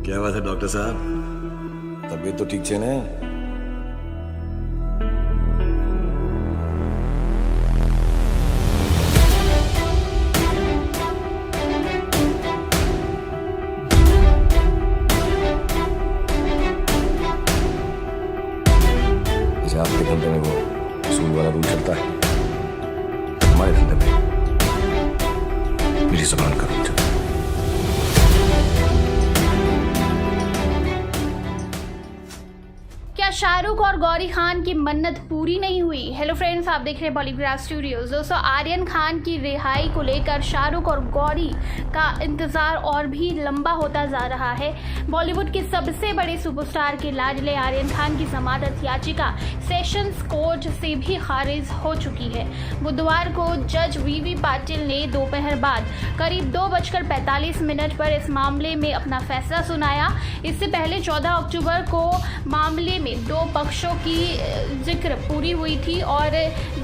क्या बात है डॉक्टर साहब, तबीयत तो ठीक छे ने? जैसे आपके धंधे में वो सूद वाला रूल चलता है, हमारे धंधे में मेरी जुबान का रूल चलता है। क्या शाहरुख और गौरी खान की मन्नत पूरी नहीं हुई? हेलो फ्रेंड्स, आप देख रहे हैं पॉलीग्राफ स्टूडियोज। दोस्तों, आर्यन खान की रिहाई को लेकर शाहरुख और गौरी का इंतजार और भी लंबा होता जा रहा है। बॉलीवुड के सबसे बड़े सुपरस्टार के लाडले आर्यन खान की जमानत याचिका सेशंस कोर्ट से भी खारिज हो चुकी है। बुधवार को जज वीवी पाटिल ने दोपहर बाद करीब 2:45 पर इस मामले में अपना फैसला सुनाया। इससे पहले 14 अक्टूबर को मामले में दो पक्षों की जिक्र पूरी हुई थी और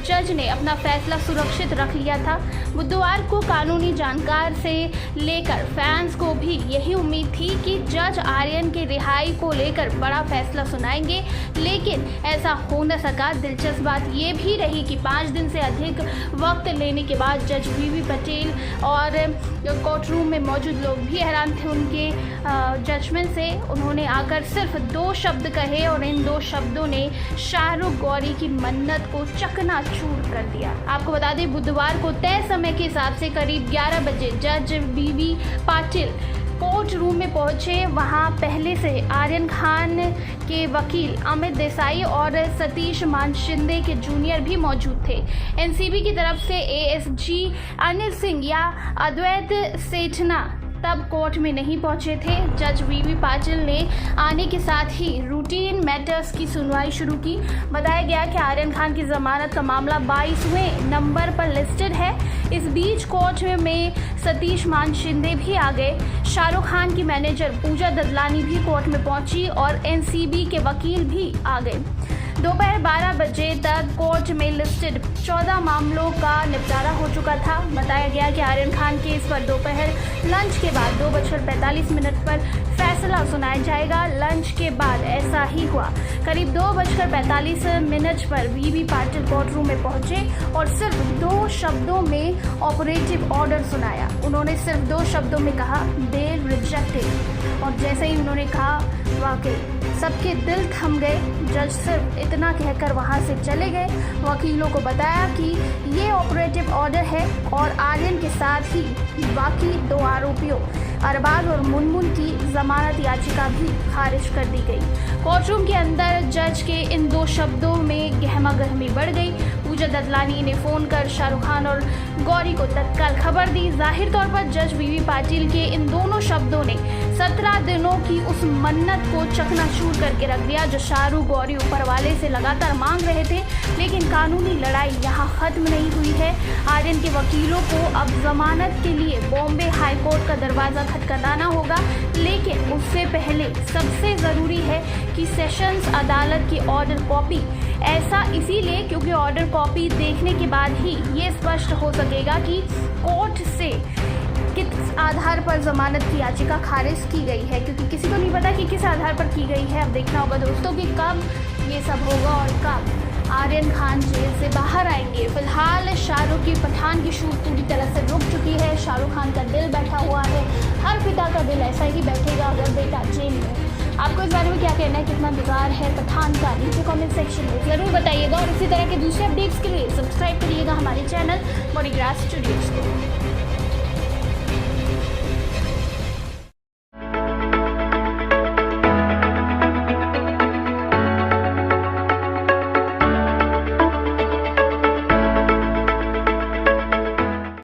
जज ने अपना फैसला सुरक्षित रख लिया था। बुधवार को कानूनी जानकार से लेकर फैंस को भी यही उम्मीद थी कि जज आर्यन के रिहाई को लेकर बड़ा फैसला सुनाएंगे, लेकिन ऐसा हो न सका। दिलचस्प बात ये भी रही कि 5 दिन से अधिक वक्त लेने के बाद जज वीवी पटेल और कोर्ट रूम में मौजूद लोग भी हैरान थे उनके जजमेंट से। उन्होंने आकर सिर्फ 2 शब्द कहे और इन 2 शब्दों ने शाहरुख गौरी की मन्नत को चकनाचूर कर दिया। आपको बता दें, बुधवार को तय समय के हिसाब से करीब 11 बजे जज वीवी पाटिल कोर्ट रूम में पहुंचे। वहां पहले से आर्यन खान के वकील अमित देसाई और सतीश मान शिंदे के जूनियर भी मौजूद थे। एनसीबी की तरफ से एएसजी अनिल सिंह या अद्वैत सेठना तब कोर्ट में नहीं पहुंचे थे। जज वीवी पाटिल ने आने के साथ ही रूटीन मैटर्स की सुनवाई शुरू की। बताया गया कि आर्यन खान की जमानत का मामला 22वें नंबर पर लिस्टेड है। इस बीच कोर्ट में सतीश मान शिंदे भी आ गए। शाहरुख खान की मैनेजर पूजा ददलानी भी कोर्ट में पहुंची और एनसीबी के वकील भी आ गए। दोपहर 12 बजे तक कोर्ट में लिस्टेड 14 मामलों का निपटारा हो चुका था। बताया गया कि आर्यन खान केस पर दोपहर लंच के बाद 2:45 पर फैसला सुनाया जाएगा। लंच के बाद ऐसा ही हुआ। करीब 2:45 पर वीवी पाटिल कोर्ट रूम में पहुंचे और सिर्फ 2 शब्दों में ऑपरेटिव ऑर्डर सुनाया। उन्होंने सिर्फ 2 शब्दों में कहा, बेल रिजेक्टेड। और जैसे ही उन्होंने कहा, वाकई सबके दिल थम गए। जज सिर्फ इतना कहकर वहां से चले गए। वकीलों को बताया कि ये ऑपरेटिव ऑर्डर है और आर्यन के साथ ही बाकी 2 आरोपियों अरबाज और मुनमुन की जमानत याचिका भी खारिज कर दी गई। कोर्टरूम के अंदर जज के इन 2 शब्दों में गहमागहमी बढ़ गई। पूजा ददलानी ने फोन कर शाहरुख खान और गौरी को तत्काल खबर दी। जाहिर तौर पर जज वीवी पाटिल के इन दोनों शब्दों ने 17 दिनों की उस मन्नत को चकनाचूर करके रख दिया जो शाहरुख गौरी ऊपर वाले से लगातार मांग रहे थे। लेकिन कानूनी लड़ाई यहाँ खत्म नहीं हुई है। आर्यन के वकीलों को अब जमानत के लिए बॉम्बे हाई कोर्ट का दरवाजा खटखटाना होगा, लेकिन उससे पहले सबसे जरूरी है कि सेशंस अदालत की ऑर्डर कॉपी। ऐसा इसीलिए क्योंकि ऑर्डर कॉपी देखने के बाद ही ये स्पष्ट हो सकेगा कि कोर्ट से किस आधार पर जमानत की याचिका खारिज की गई है, क्योंकि किसी को नहीं पता कि किस आधार पर की गई है। अब देखना होगा दोस्तों कि कब ये सब होगा और कब आर्यन खान जेल से बाहर आएंगे। फिलहाल शाहरुख की पठान की शूट पूरी तरह से रुक चुकी है। शाहरुख खान का दिल बैठा हुआ है। हर पिता का दिल ऐसा ही बैठेगा अगर बेटा जेल में। आपको इस बारे में क्या कहना है, कितना इंतजार है पठान का, नीचे कमेंट सेक्शन में जरूर बताइएगा। और इसी तरह के दूसरे अपडेट्स के लिए सब्सक्राइब करिएगा हमारे चैनल पॉलीग्राफ स्टूडियोज को।